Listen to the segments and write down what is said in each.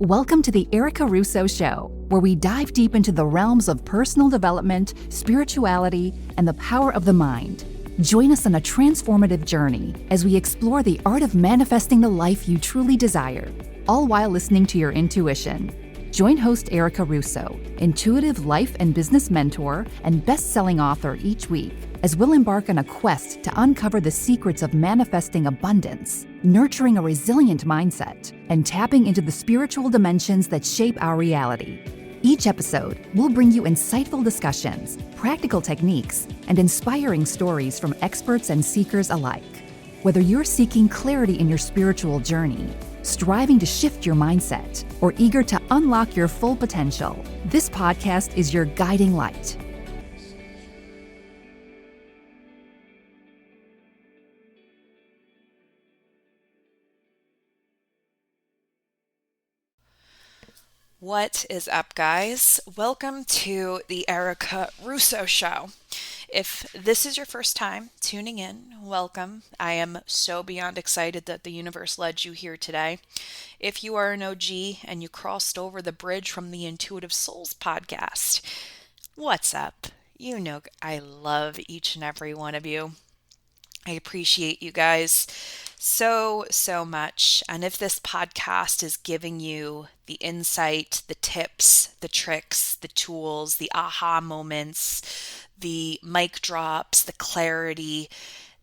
Welcome to the Erica Russo Show, where we dive deep into the realms of personal development, spirituality, and the power of the mind. Join us on a transformative journey as we explore the art of manifesting the life you truly desire, all while listening to your intuition. Join host Erica Russo, intuitive life and business mentor and best-selling author each week, as we'll embark on a quest to uncover the secrets of manifesting abundance, nurturing a resilient mindset, and tapping into the spiritual dimensions that shape our reality. Each episode will bring you insightful discussions, practical techniques, and inspiring stories from experts and seekers alike. Whether you're seeking clarity in your spiritual journey, striving to shift your mindset, or eager to unlock your full potential, this podcast is your guiding light. What is up, guys? Welcome to the Erica Russo Show. If this is your first time tuning in, welcome. I am so beyond excited that the universe led you here today. If you are an OG and you crossed over the bridge from the Intuitive Souls podcast, what's up? You know I love each and every one of you. I appreciate you guys so much. And if this podcast is giving you the insight, the tips, the tricks, the tools, the aha moments, the mic drops, the clarity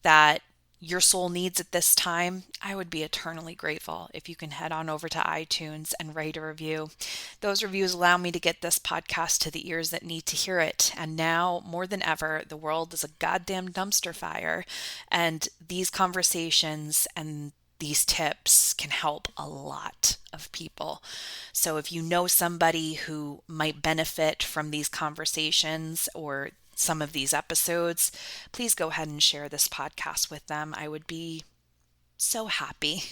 that your soul needs at this time, I would be eternally grateful if you can head on over to iTunes and write a review. Those reviews allow me to get this podcast to the ears that need to hear it. And now, more than ever, the world is a goddamn dumpster fire. And these conversations and these tips can help a lot of people. So if you know somebody who might benefit from these conversations or some of these episodes, please go ahead and share this podcast with them. I would be so happy.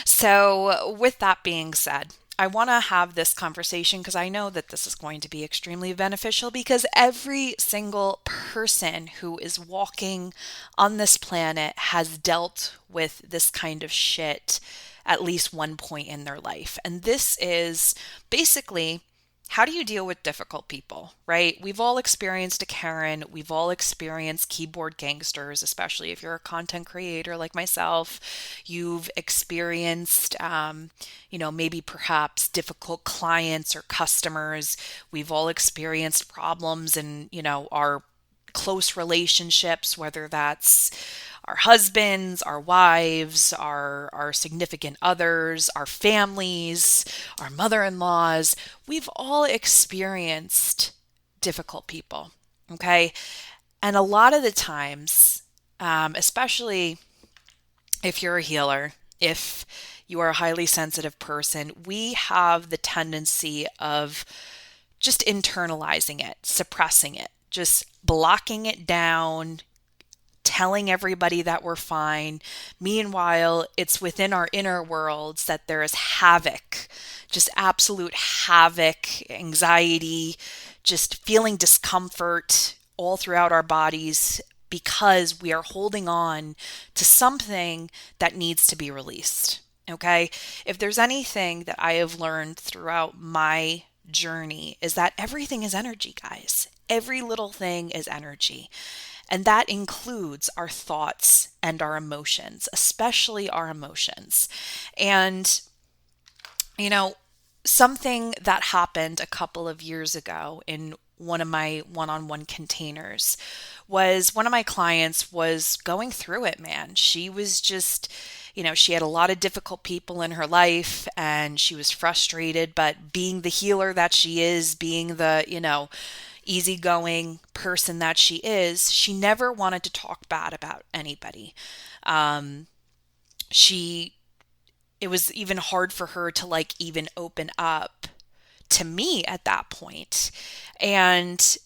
So with that being said, I want to have this conversation because I know that this is going to be extremely beneficial, because every single person who is walking on this planet has dealt with this kind of shit at least one point in their life. And this is basically, how do you deal with difficult people, right? We've all experienced a Karen. We've all experienced keyboard gangsters, especially if you're a content creator like myself. You've experienced, maybe perhaps difficult clients or customers. We've all experienced problems in, our close relationships, whether that's our husbands, our wives, our significant others, our families, our mother-in-laws. We've all experienced difficult people, okay? And a lot of the times, especially if you're a healer, if you are a highly sensitive person, we have the tendency of just internalizing it, suppressing it, just blocking it down, telling everybody that we're fine. Meanwhile, it's within our inner worlds that there is havoc, just absolute havoc, anxiety, just feeling discomfort all throughout our bodies because we are holding on to something that needs to be released. Okay? If there's anything that I have learned throughout my journey, is that everything is energy, guys. Every little thing is energy. And that includes our thoughts and our emotions, especially our emotions. And, something that happened a couple of years ago in one of my one-on-one containers was one of my clients was going through it, man. She was just, she had a lot of difficult people in her life and she was frustrated, but being the healer that she is, being the, easygoing person that she is, she never wanted to talk bad about anybody. It was even hard for her to even open up to me at that point. And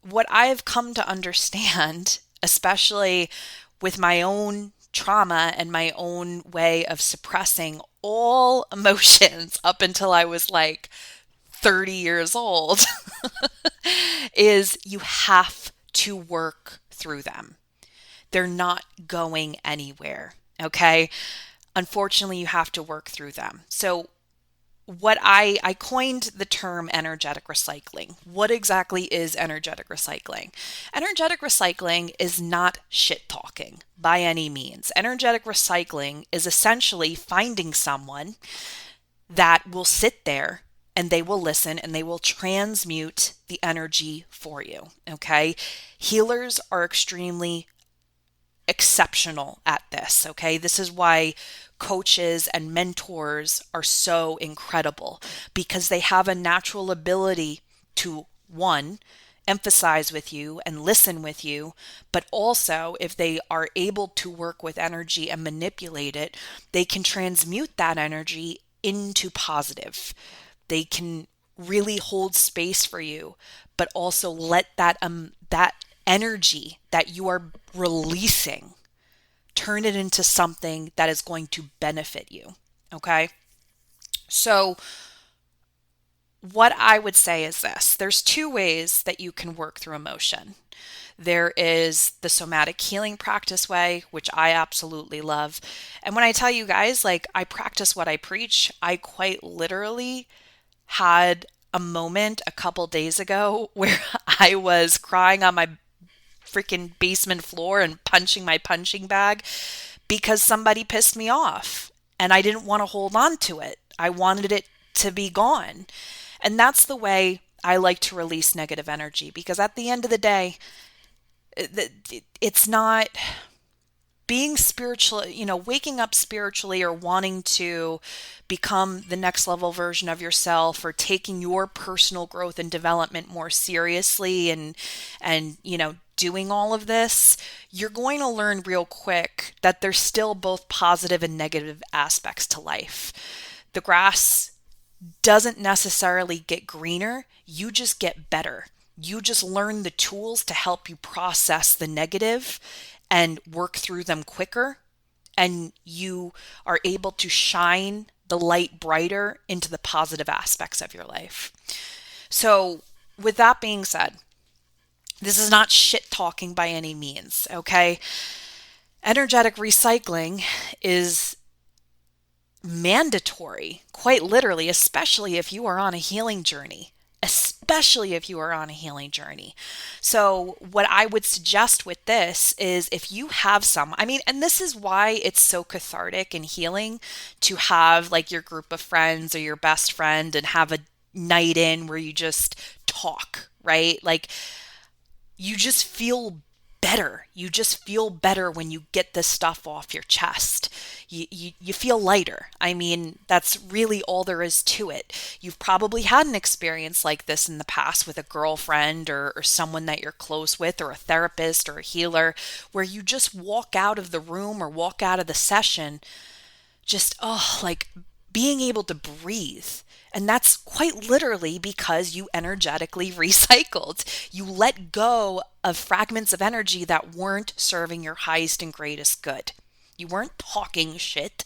what I've come to understand, especially with my own trauma and my own way of suppressing all emotions up until I was 30 years old, is you have to work through them. They're not going anywhere, okay? Unfortunately, you have to work through them. So what I coined the term energetic recycling. What exactly is energetic recycling? Energetic recycling is not shit talking by any means. Energetic recycling is essentially finding someone that will sit there and they will listen and they will transmute the energy for you. Okay. Healers are extremely exceptional at this. Okay. This is why coaches and mentors are so incredible, because they have a natural ability to, one, emphasize with you and listen with you, but also if they are able to work with energy and manipulate it, they can transmute that energy into positive. They can really hold space for you, but also let that energy that you are releasing, turn it into something that is going to benefit you. Okay? So what I would say is this: there's two ways that you can work through emotion. There is the somatic healing practice way, which I absolutely love. And when I tell you guys, like, I practice what I preach, I quite literally had a moment a couple days ago where I was crying on my freaking basement floor and punching my punching bag because somebody pissed me off and I didn't want to hold on to it. I wanted it to be gone. And that's the way I like to release negative energy, because at the end of the day, it's not being spiritual, waking up spiritually or wanting to become the next level version of yourself, or taking your personal growth and development more seriously and doing all of this. You're going to learn real quick that there's still both positive and negative aspects to life. The grass doesn't necessarily get greener, you just get better. You just learn the tools to help you process the negative and work through them quicker. And you are able to shine the light brighter into the positive aspects of your life. So with that being said, this is not shit talking by any means, okay? Energetic recycling is mandatory, quite literally, especially if you are on a healing journey. Especially if you are on a healing journey. So what I would suggest with this is, if you have and this is why it's so cathartic and healing to have like your group of friends or your best friend and have a night in where you just talk, right? Like, you just feel better. You just feel better when you get this stuff off your chest. You feel lighter. I mean, that's really all there is to it. You've probably had an experience like this in the past with a girlfriend or someone that you're close with, or a therapist or a healer, where you just walk out of the room or walk out of the session just, like being able to breathe. And that's quite literally because you energetically recycled. You let go of fragments of energy that weren't serving your highest and greatest good. You weren't talking shit.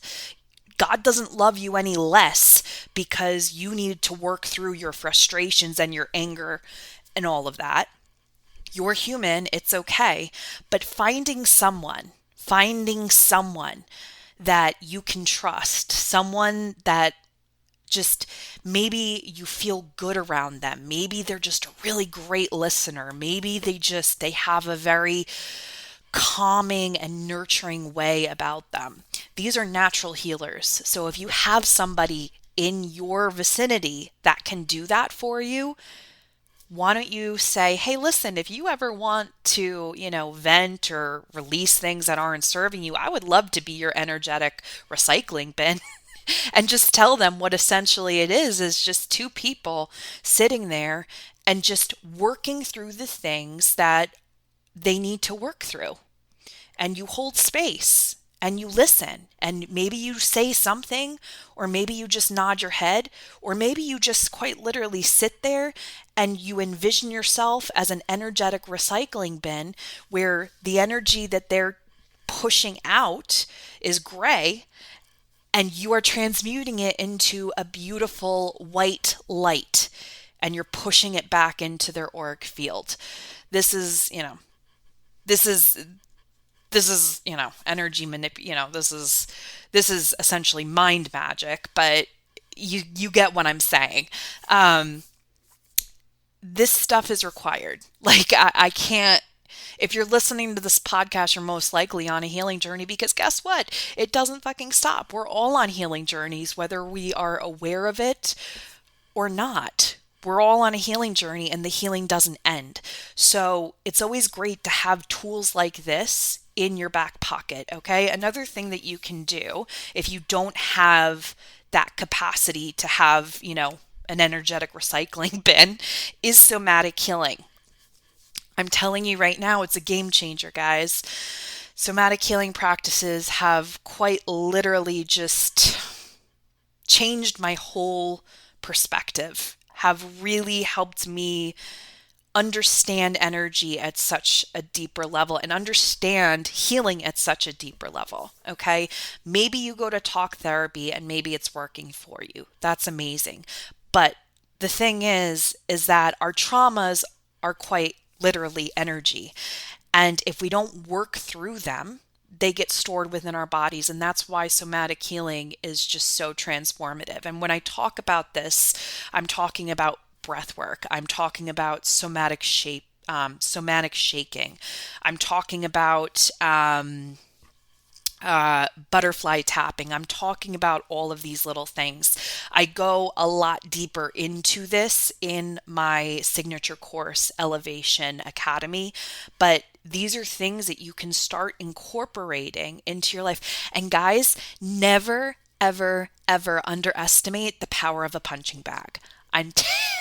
God doesn't love you any less because you needed to work through your frustrations and your anger and all of that. You're human, it's okay. But finding someone that you can trust, someone that just maybe you feel good around them. Maybe they're just a really great listener. Maybe they have a very calming and nurturing way about them. These are natural healers. So if you have somebody in your vicinity that can do that for you, why don't you say, hey, listen, if you ever want to, vent or release things that aren't serving you, I would love to be your energetic recycling bin. And just tell them what essentially it is just two people sitting there and just working through the things that they need to work through. And you hold space and you listen, and maybe you say something, or maybe you just nod your head, or maybe you just quite literally sit there and you envision yourself as an energetic recycling bin where the energy that they're pushing out is gray, and you are transmuting it into a beautiful white light, and you're pushing it back into their auric field. This is energy this is essentially mind magic, but you get what I'm saying. This stuff is required. Like, I can't, if you're listening to this podcast, you're most likely on a healing journey because guess what? It doesn't fucking stop. We're all on healing journeys, whether we are aware of it or not. We're all on a healing journey and the healing doesn't end. So it's always great to have tools like this in your back pocket, okay? Another thing that you can do if you don't have that capacity to have, an energetic recycling bin is somatic healing. I'm telling you right now, it's a game changer, guys. Somatic healing practices have quite literally just changed my whole perspective, have really helped me understand energy at such a deeper level and understand healing at such a deeper level. Okay. Maybe you go to talk therapy and maybe it's working for you. That's amazing. But the thing is that our traumas are quite literally energy. And if we don't work through them, they get stored within our bodies. And that's why somatic healing is just so transformative. And when I talk about this, I'm talking about breath work. I'm talking about somatic shaking. I'm talking about butterfly tapping. I'm talking about all of these little things. I go a lot deeper into this in my signature course, Elevation Academy, but these are things that you can start incorporating into your life. And guys, never, ever, ever underestimate the power of a punching bag. I'm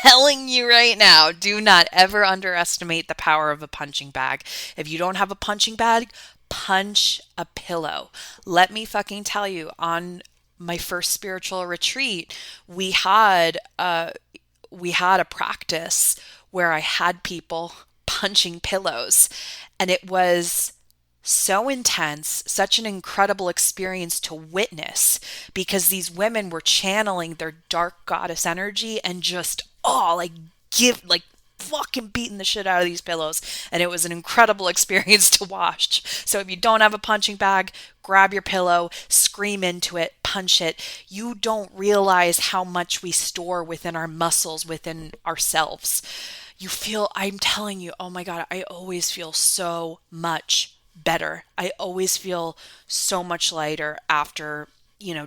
telling you right now, do not ever underestimate the power of a punching bag. If you don't have a punching bag, punch a pillow. Let me fucking tell you, on my first spiritual retreat, we had a practice where I had people punching pillows, and it was so intense, such an incredible experience to witness, because these women were channeling their dark goddess energy and just, fucking beating the shit out of these pillows. And it was an incredible experience to watch. So if you don't have a punching bag, grab your pillow, scream into it, punch it. You don't realize how much we store within our muscles, within ourselves. I'm telling you, oh my God, I always feel so much better. I always feel so much lighter after,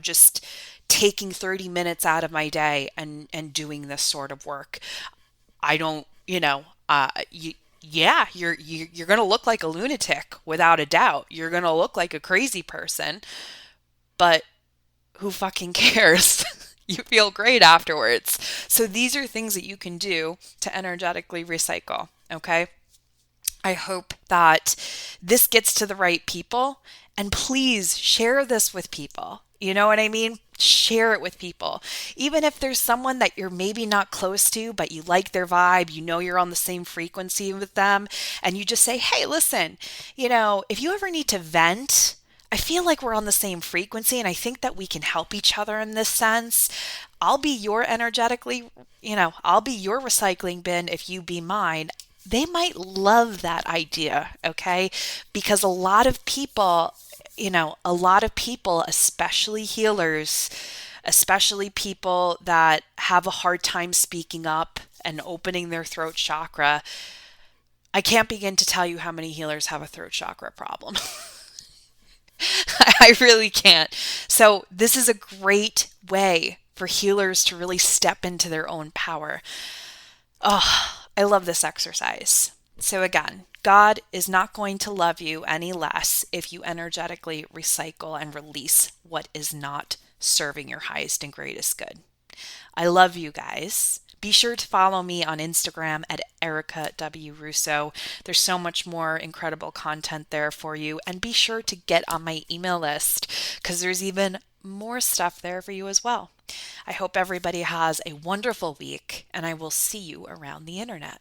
just taking 30 minutes out of my day and doing this sort of work. I don't, you're going to look like a lunatic without a doubt. You're going to look like a crazy person, but who fucking cares? You feel great afterwards. So these are things that you can do to energetically recycle. Okay. I hope that this gets to the right people, and please share this with people. You know what I mean? Share it with people. Even if there's someone that you're maybe not close to, but you like their vibe, you're on the same frequency with them, and you just say, hey, listen, if you ever need to vent, I feel like we're on the same frequency, and I think that we can help each other in this sense. I'll be your I'll be your recycling bin if you be mine. They might love that idea, okay? Because a lot of people, especially healers, especially people that have a hard time speaking up and opening their throat chakra, I can't begin to tell you how many healers have a throat chakra problem. I really can't. So this is a great way for healers to really step into their own power. Oh, I love this exercise. So again, God is not going to love you any less if you energetically recycle and release what is not serving your highest and greatest good. I love you guys. Be sure to follow me on Instagram at Erica W. Russo. There's so much more incredible content there for you. And be sure to get on my email list because there's even more stuff there for you as well. I hope everybody has a wonderful week, and I will see you around the internet.